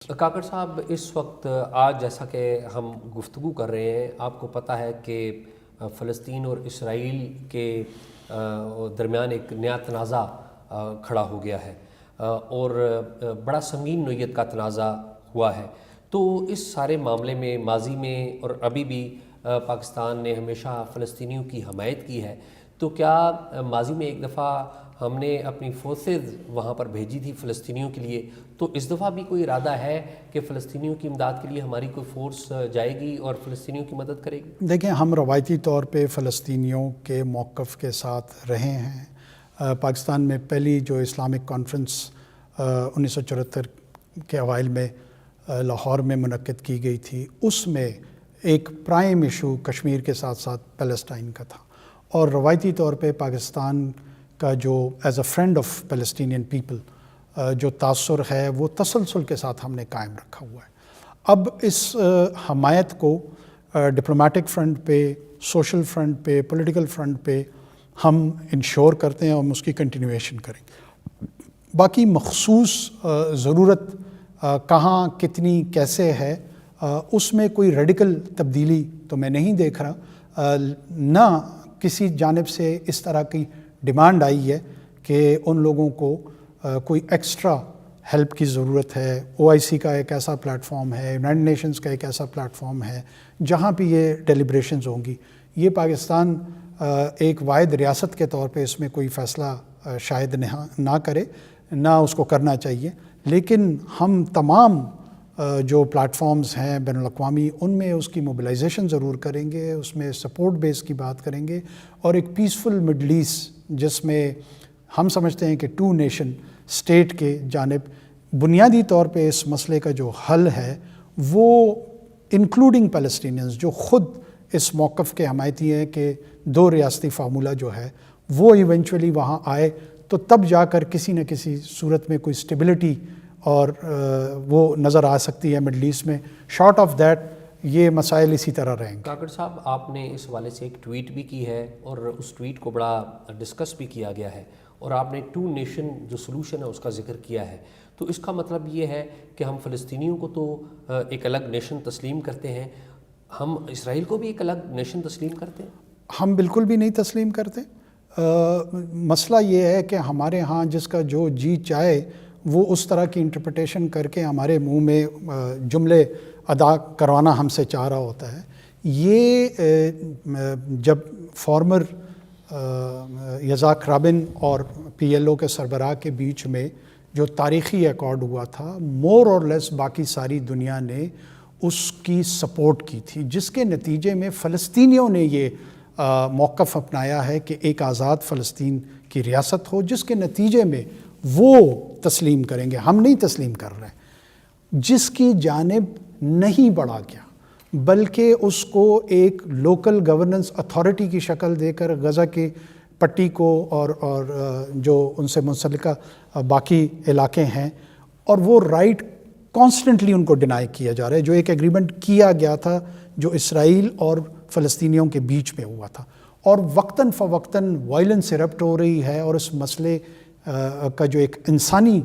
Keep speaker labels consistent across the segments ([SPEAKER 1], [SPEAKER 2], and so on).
[SPEAKER 1] کاکڑ صاحب، اس وقت آج جیسا کہ ہم گفتگو کر رہے ہیں، آپ کو پتہ ہے کہ فلسطین اور اسرائیل کے درمیان ایک نیا تنازع کھڑا ہو گیا ہے اور بڑا سنگین نوعیت کا تنازع ہوا ہے۔ تو اس سارے معاملے میں ماضی میں اور ابھی بھی پاکستان نے ہمیشہ فلسطینیوں کی حمایت کی ہے۔ تو کیا ماضی میں ایک دفعہ ہم نے اپنی فورسز وہاں پر بھیجی تھی فلسطینیوں کے لیے، تو اس دفعہ بھی کوئی ارادہ ہے کہ فلسطینیوں کی امداد کے لیے ہماری کوئی فورس جائے گی اور فلسطینیوں کی مدد کرے گی؟
[SPEAKER 2] دیکھیں، ہم روایتی طور پہ فلسطینیوں کے موقف کے ساتھ رہے ہیں۔ پاکستان میں پہلی جو اسلامک کانفرنس 1974 کے اوائل میں لاہور میں منعقد کی گئی تھی، اس میں ایک پرائم ایشو کشمیر کے ساتھ ساتھ پیلسٹائن کا تھا، اور روایتی طور پہ پاکستان کا جو as a friend of Palestinian people جو تاثر ہے وہ تسلسل کے ساتھ ہم نے قائم رکھا ہوا ہے۔ اب اس حمایت کو ڈپلومیٹک فرنٹ پہ، سوشل فرنٹ پہ، پولیٹیکل فرنٹ پہ ہم انشور کرتے ہیں اور ہم اس کی کنٹینیویشن کریں گے۔ باقی مخصوص ضرورت کہاں، کتنی، کیسے ہے، اس میں کوئی ریڈیکل تبدیلی تو میں نہیں دیکھ رہا، نہ کسی جانب سے اس طرح کی ڈیمانڈ آئی ہے کہ ان لوگوں کو کوئی ایکسٹرا ہیلپ کی ضرورت ہے۔ OIC کا ایک ایسا پلیٹ فارم ہے، یونائٹڈ نیشنز کا ایک ایسا پلیٹ فارم ہے جہاں پہ یہ ڈیلیبریشنز ہوں گی۔ یہ پاکستان ایک واحد ریاست کے طور پہ اس میں کوئی فیصلہ شاید نہ کرے، نہ اس کو کرنا چاہیے، لیکن ہم تمام جو پلیٹ فارمز ہیں بین الاقوامی، ان میں اس کی موبلائزیشن ضرور کریں گے، اس میں سپورٹ بیس کی بات کریں گے، اور ایک پیسفل مڈل ایسٹ جس میں ہم سمجھتے ہیں کہ 2 نیشن اسٹیٹ کے جانب بنیادی طور پہ اس مسئلے کا جو حل ہے وہ انکلوڈنگ پیلسٹینینز جو خود اس موقف کے حمایتی ہیں کہ 2 ریاستی فارمولہ جو ہے وہ ایونچولی وہاں آئے، تو تب جا کر کسی نہ کسی صورت میں کوئی اسٹیبلٹی اور وہ نظر آ سکتی ہے مڈل ایسٹ میں۔ شارٹ آف دیٹ یہ مسائل اسی طرح رہیں گے۔
[SPEAKER 1] کاکڑ صاحب، آپ نے اس حوالے سے ایک ٹویٹ بھی کی ہے اور اس ٹویٹ کو بڑا ڈسکس بھی کیا گیا ہے، اور آپ نے 2 نیشن جو سلوشن ہے اس کا ذکر کیا ہے۔ تو اس کا مطلب یہ ہے کہ ہم فلسطینیوں کو تو ایک الگ نیشن تسلیم کرتے ہیں، ہم اسرائیل کو بھی ایک الگ نیشن تسلیم کرتے ہیں؟
[SPEAKER 2] ہم بالکل بھی نہیں تسلیم کرتے۔ مسئلہ یہ ہے کہ ہمارے ہاں جس کا جو جی چاہے وہ اس طرح کی انٹرپریٹیشن کر کے ہمارے منہ میں جملے ادا کروانا ہم سے چاہ رہا ہوتا ہے۔ یہ جب فارمر یزاک رابن اور PLO کے سربراہ کے بیچ میں جو تاریخی ایکارڈ ہوا تھا، مور اور لیس باقی ساری دنیا نے اس کی سپورٹ کی تھی، جس کے نتیجے میں فلسطینیوں نے یہ موقف اپنایا ہے کہ ایک آزاد فلسطین کی ریاست ہو، جس کے نتیجے میں وہ تسلیم کریں گے۔ ہم نہیں تسلیم کر رہے ہیں، جس کی جانب نہیں بڑھا گیا بلکہ اس کو ایک لوکل گورننس اتھارٹی کی شکل دے کر غزہ کی پٹی کو اور جو ان سے منسلکہ باقی علاقے ہیں، اور وہ رائٹ کانسٹنٹلی ان کو ڈینائی کیا جا رہا ہے، جو ایک ایگریمنٹ کیا گیا تھا جو اسرائیل اور فلسطینیوں کے بیچ میں ہوا تھا، اور وقتاً فوقتاً وائلنس ایرپٹ ہو رہی ہے، اور اس مسئلے کا جو ایک انسانی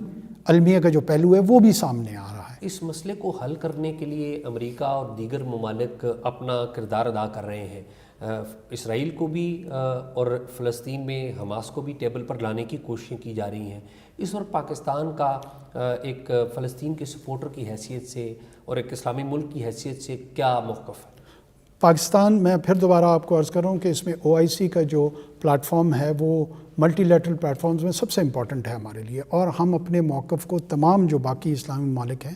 [SPEAKER 2] المیہ کا جو پہلو ہے وہ بھی سامنے آ رہا ہے۔
[SPEAKER 1] اس مسئلے کو حل کرنے کے لیے امریکہ اور دیگر ممالک اپنا کردار ادا کر رہے ہیں، اسرائیل کو بھی اور فلسطین میں حماس کو بھی ٹیبل پر لانے کی کوششیں کی جا رہی ہیں۔ اس وقت پاکستان کا ایک فلسطین کے سپورٹر کی حیثیت سے اور ایک اسلامی ملک کی حیثیت سے کیا موقف ہے؟
[SPEAKER 2] پاکستان، میں پھر دوبارہ آپ کو عرض کر رہا ہوں کہ اس میں OIC کا جو پلیٹ فارم ہے وہ ملٹی لیٹرل پلیٹ فارمز میں سب سے امپورٹنٹ ہے ہمارے لیے، اور ہم اپنے موقف کو تمام جو باقی اسلامی ممالک ہیں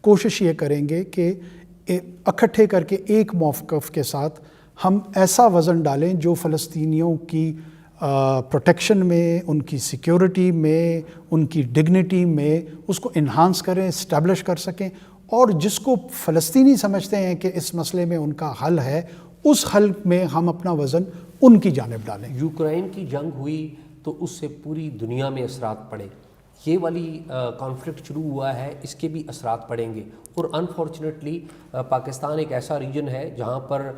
[SPEAKER 2] کوشش یہ کریں گے کہ اکٹھے کر کے ایک موقف کے ساتھ ہم ایسا وزن ڈالیں جو فلسطینیوں کی پروٹیکشن میں، ان کی سیکیورٹی میں، ان کی ڈگنیٹی میں اس کو انہانس کریں، اسٹیبلش کر سکیں، اور جس کو فلسطینی سمجھتے ہیں کہ اس مسئلے میں ان کا حل ہے، اس حل میں ہم اپنا وزن ان کی جانب ڈالیں۔
[SPEAKER 1] یوکرائن کی جنگ ہوئی تو اس سے پوری دنیا میں اثرات پڑے، یہ والی کانفلکٹ شروع ہوا ہے، اس کے بھی اثرات پڑیں گے، اور انفارچونیٹلی پاکستان ایک ایسا ریجن ہے جہاں پر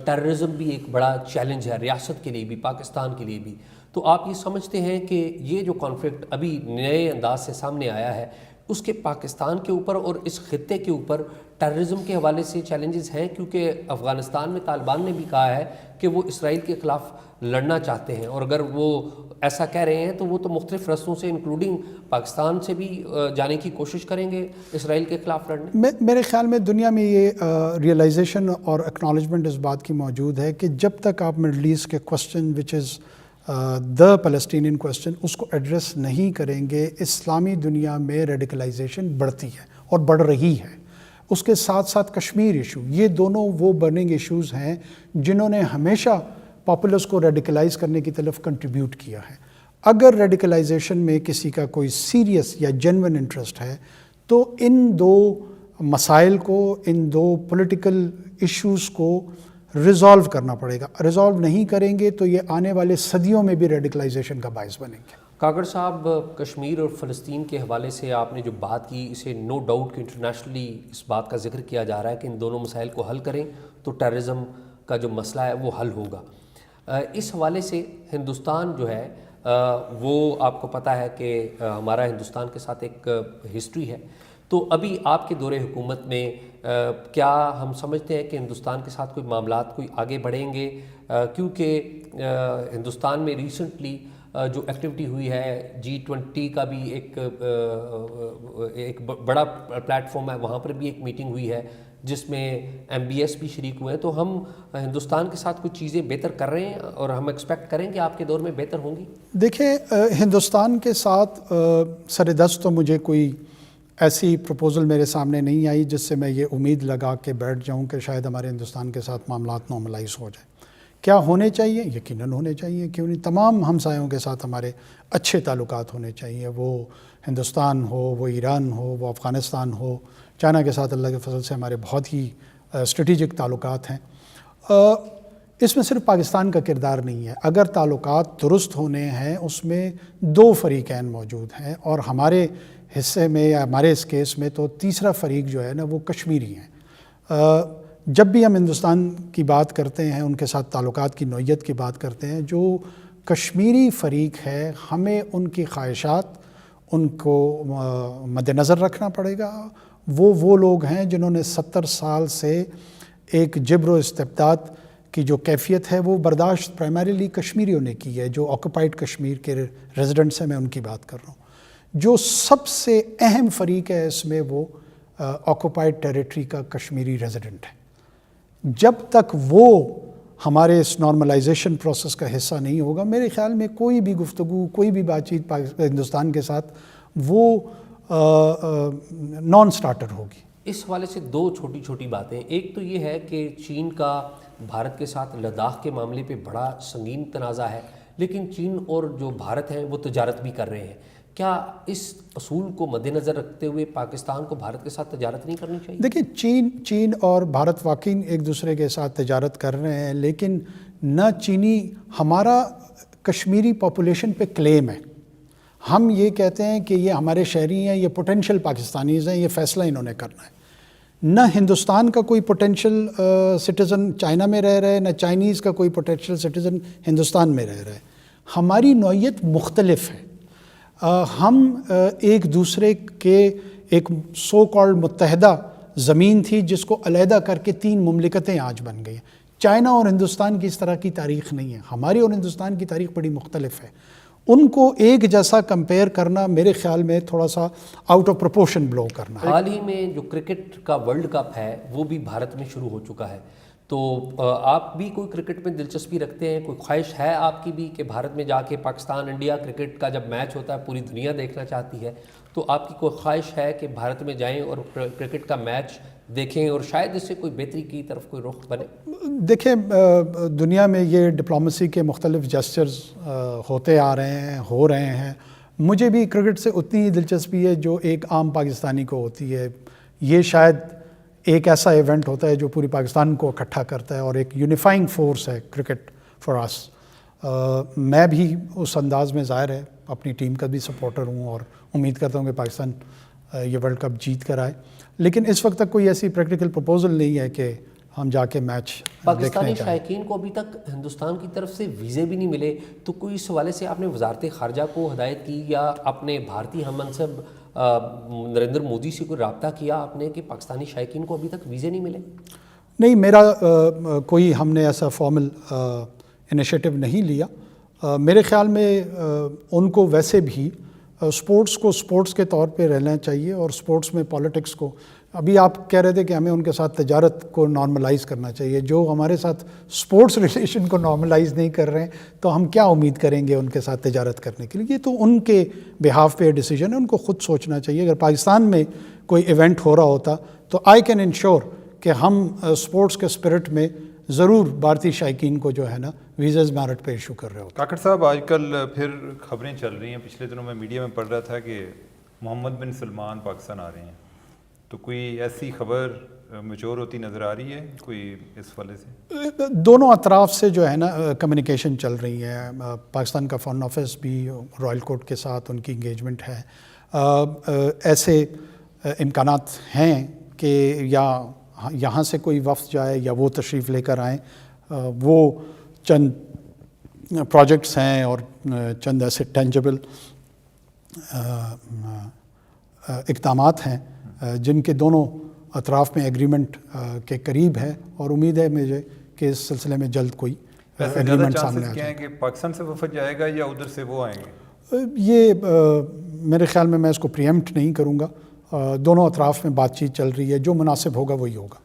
[SPEAKER 1] ٹیررزم بھی ایک بڑا چیلنج ہے، ریاست کے لیے بھی، پاکستان کے لیے بھی۔ تو آپ یہ سمجھتے ہیں کہ یہ جو کانفلکٹ ابھی نئے انداز سے سامنے آیا ہے، اس کے پاکستان کے اوپر اور اس خطے کے اوپر ٹیررزم کے حوالے سے چیلنجز ہیں، کیونکہ افغانستان میں طالبان نے بھی کہا ہے کہ وہ اسرائیل کے خلاف لڑنا چاہتے ہیں، اور اگر وہ ایسا کہہ رہے ہیں تو وہ تو مختلف رستوں سے انکلوڈنگ پاکستان سے بھی جانے کی کوشش کریں گے اسرائیل کے خلاف لڑنے۔
[SPEAKER 2] میرے خیال میں دنیا میں یہ ریئلائزیشن اور اکنالجمنٹ اس بات کی موجود ہے کہ جب تک آپ مڈل ایسٹ کے کوسچن وچ از دا پیلسٹینین کوسچن اس کو ایڈریس نہیں کریں گے، اسلامی دنیا میں ریڈیکلائزیشن بڑھتی ہے اور بڑھ رہی ہے۔ اس کے ساتھ ساتھ کشمیر ایشو، یہ دونوں وہ برننگ ایشوز ہیں جنہوں نے ہمیشہ پاپولس کو ریڈیکلائز کرنے کی طرف کنٹریبیوٹ کیا ہے۔ اگر ریڈیکلائزیشن میں کسی کا کوئی سیریس یا جینوئن انٹرسٹ ہے تو ان دو مسائل کو، ان دو پولیٹیکل ایشوز کو ریزالو کرنا پڑے گا۔ ریزالو نہیں کریں گے تو یہ آنے والے صدیوں میں بھی ریڈیکلائزیشن کا باعث بنیں گے۔
[SPEAKER 1] کاکڑ صاحب، کشمیر اور فلسطین کے حوالے سے آپ نے جو بات کی، اسے نو ڈاؤٹ کہ انٹرنیشنلی اس بات کا ذکر کیا جا رہا ہے کہ ان دونوں مسائل کو حل کریں تو ٹیررزم کا جو مسئلہ ہے وہ حل ہوگا۔ اس حوالے سے ہندوستان جو ہے وہ آپ کو پتہ ہے کہ ہمارا ہندوستان کے ساتھ ایک ہسٹری ہے، تو ابھی آپ کے دور حکومت میں کیا ہم سمجھتے ہیں کہ ہندوستان کے ساتھ کوئی معاملات کوئی آگے بڑھیں گے؟ کیونکہ ہندوستان میں ریسنٹلی جو ایکٹیویٹی ہوئی ہے G20 کا بھی ایک بڑا پلیٹ فارم ہے، وہاں پر بھی ایک میٹنگ ہوئی ہے جس میں MBS بھی شریک ہوئے ہیں، تو ہم ہندوستان کے ساتھ کچھ چیزیں بہتر کر رہے ہیں اور ہم ایکسپیکٹ کریں کہ آپ کے دور میں بہتر ہوں گی۔
[SPEAKER 2] دیکھیں، ہندوستان کے ساتھ سر دست تو مجھے کوئی ایسی پروپوزل میرے سامنے نہیں آئی جس سے میں یہ امید لگا کے بیٹھ جاؤں کہ شاید ہمارے ہندوستان کے ساتھ معاملات نارملائز ہو جائیں۔ کیا ہونے چاہیے؟ یقیناً ہونے چاہیے، کیوں نہیں؟ تمام ہمسایوں کے ساتھ ہمارے اچھے تعلقات ہونے چاہیے، وہ ہندوستان ہو، وہ ایران ہو، وہ افغانستان ہو، چائنا کے ساتھ اللہ کے فضل سے ہمارے بہت ہی اسٹریٹجک تعلقات ہیں۔ اس میں صرف پاکستان کا کردار نہیں ہے، اگر تعلقات درست ہونے ہیں اس میں دو فریقین موجود ہیں، اور ہمارے حصے میں یا ہمارے اس کیس میں تو تیسرا فریق جو ہے نا وہ کشمیری ہیں۔ جب بھی ہم ہندوستان کی بات کرتے ہیں، ان کے ساتھ تعلقات کی نوعیت کی بات کرتے ہیں، جو کشمیری فریق ہے ہمیں ان کی خواہشات ان کو مد نظر رکھنا پڑے گا۔ وہ لوگ ہیں جنہوں نے 70 سال سے ایک جبر و استبداد کی جو کیفیت ہے وہ برداشت پرائمریلی کشمیریوں نے کی ہے، جو آکوپائڈ کشمیر کے ریزیڈنٹس ہیں، میں ان کی بات کر رہا ہوں۔ جو سب سے اہم فریق ہے اس میں وہ آکوپائڈ ٹیریٹری کا کشمیری ریزیڈنٹ ہے۔ جب تک وہ ہمارے اس نارملائزیشن پروسیس کا حصہ نہیں ہوگا، میرے خیال میں کوئی بھی گفتگو، کوئی بھی بات چیت ہندوستان کے ساتھ وہ نان سٹارٹر ہوگی۔
[SPEAKER 1] اس حوالے سے دو چھوٹی چھوٹی باتیں، ایک تو یہ ہے کہ چین کا بھارت کے ساتھ لداخ کے معاملے پہ بڑا سنگین تنازع ہے، لیکن چین اور جو بھارت ہیں وہ تجارت بھی کر رہے ہیں۔ کیا اس اصول کو مد نظر رکھتے ہوئے پاکستان کو بھارت کے ساتھ تجارت نہیں کرنی چاہیے؟
[SPEAKER 2] دیکھیں، چین اور بھارت واقعی ایک دوسرے کے ساتھ تجارت کر رہے ہیں، لیکن نہ چینی، ہمارا کشمیری پاپولیشن پہ کلیم ہے۔ ہم یہ کہتے ہیں کہ یہ ہمارے شہری ہیں، یہ پوٹینشیل پاکستانیز ہیں، یہ فیصلہ انہوں نے کرنا ہے۔ نہ ہندوستان کا کوئی پوٹینشیل سٹیزن چائنا میں رہ رہا ہے، نہ چائنیز کا کوئی پوٹینشیل سٹیزن ہندوستان میں رہ رہا ہے۔ ہماری نوعیت مختلف ہے۔ ہم ایک دوسرے کے ایک سو کالڈ متحدہ زمین تھی جس کو علیحدہ کر کے 3 مملکتیں آج بن گئی ہیں۔ چائنا اور ہندوستان کی اس طرح کی تاریخ نہیں ہے، ہماری اور ہندوستان کی تاریخ بڑی مختلف ہے۔ ان کو ایک جیسا کمپیئر کرنا میرے خیال میں تھوڑا سا آؤٹ آف پروپورشن بلو کرنا ہے۔
[SPEAKER 1] حال ہی میں جو کرکٹ کا ورلڈ کپ ہے وہ بھی بھارت میں شروع ہو چکا ہے، تو آپ بھی کوئی کرکٹ میں دلچسپی رکھتے ہیں؟ کوئی خواہش ہے آپ کی بھی کہ بھارت میں جا کے پاکستان انڈیا کرکٹ کا جب میچ ہوتا ہے پوری دنیا دیکھنا چاہتی ہے، تو آپ کی کوئی خواہش ہے کہ بھارت میں جائیں اور کرکٹ کا میچ دیکھیں اور شاید اس سے کوئی بہتری کی طرف کوئی رخ بنے؟
[SPEAKER 2] دیکھیں، دنیا میں یہ ڈپلومیسی کے مختلف جسچرز ہوتے آ رہے ہیں، ہو رہے ہیں۔ مجھے بھی کرکٹ سے اتنی ہی دلچسپی ہے جو ایک عام پاکستانی کو ہوتی ہے۔ یہ شاید ایک ایسا ایونٹ ہوتا ہے جو پوری پاکستان کو اکٹھا کرتا ہے اور ایک یونیفائنگ فورس ہے کرکٹ فار اس۔ میں بھی اس انداز میں ظاہر ہے اپنی ٹیم کا بھی سپورٹر ہوں اور امید کرتا ہوں کہ پاکستان یہ ورلڈ کپ جیت کر آئے، لیکن اس وقت تک کوئی ایسی پریکٹیکل پروپوزل نہیں ہے کہ ہم جا کے میچ
[SPEAKER 1] پاکستانی شائقین کو ابھی تک ہندوستان کی طرف سے ویزے بھی نہیں ملے، تو کوئی اس حوالے سے آپ نے وزارت خارجہ کو ہدایت کی یا اپنے بھارتی ہم منصب نریندر مودی سے کوئی رابطہ کیا آپ نے کہ پاکستانی شائقین کو ابھی تک ویزے نہیں ملے؟
[SPEAKER 2] نہیں، میرا کوئی ہم نے ایسا فارمل انیشیٹو نہیں لیا۔ میرے خیال میں ان کو ویسے بھی سپورٹس کو سپورٹس کے طور پہ رہنا چاہیے، اور سپورٹس میں پالیٹکس کو، ابھی آپ کہہ رہے تھے کہ ہمیں ان کے ساتھ تجارت کو نارملائز کرنا چاہیے، جو ہمارے ساتھ سپورٹس ریلیشن کو نارملائز نہیں کر رہے ہیں تو ہم کیا امید کریں گے ان کے ساتھ تجارت کرنے کے لیے؟ یہ تو ان کے بہاف پہ ڈیسیجن ہے، ان کو خود سوچنا چاہیے۔ اگر پاکستان میں کوئی ایونٹ ہو رہا ہوتا تو آئی کین انشور کہ ہم سپورٹس کے اسپرٹ میں ضرور بھارتی شائقین کو جو ہے نا ویزاز میرٹ پہ ایشو کر رہے ہوتے۔
[SPEAKER 3] کاکڑ صاحب، آج کل پھر خبریں چل رہی ہیں، پچھلے دنوں میں میڈیا میں پڑھ رہا تھا کہ محمد بن سلمان پاکستان آ رہے ہیں، تو کوئی ایسی خبر میچور ہوتی نظر آ رہی ہے کوئی اس حوالے سے؟
[SPEAKER 2] دونوں اطراف سے جو ہے نا کمیونیکیشن چل رہی ہے، پاکستان کا فارن آفس بھی رائل کوٹ کے ساتھ ان کی انگیجمنٹ ہے۔ ایسے امکانات ہیں کہ یا یہاں سے کوئی وفد جائے یا وہ تشریف لے کر آئیں۔ وہ چند پروجیکٹس ہیں اور چند ایسے ٹینجبل اقدامات ہیں جن کے دونوں اطراف میں ایگریمنٹ کے قریب ہے، اور امید ہے مجھے کہ اس سلسلے میں جلد کوئی ایگریمنٹ سامنے آ
[SPEAKER 3] کیا
[SPEAKER 2] جائے۔
[SPEAKER 3] ہے کہ پاکستان سے وفد جائے گا یا ادھر سے وہ آئیں گے؟
[SPEAKER 2] یہ میرے خیال میں اس کو پریمپٹ نہیں کروں گا، دونوں اطراف میں بات چیت چل رہی ہے، جو مناسب ہوگا وہی ہوگا۔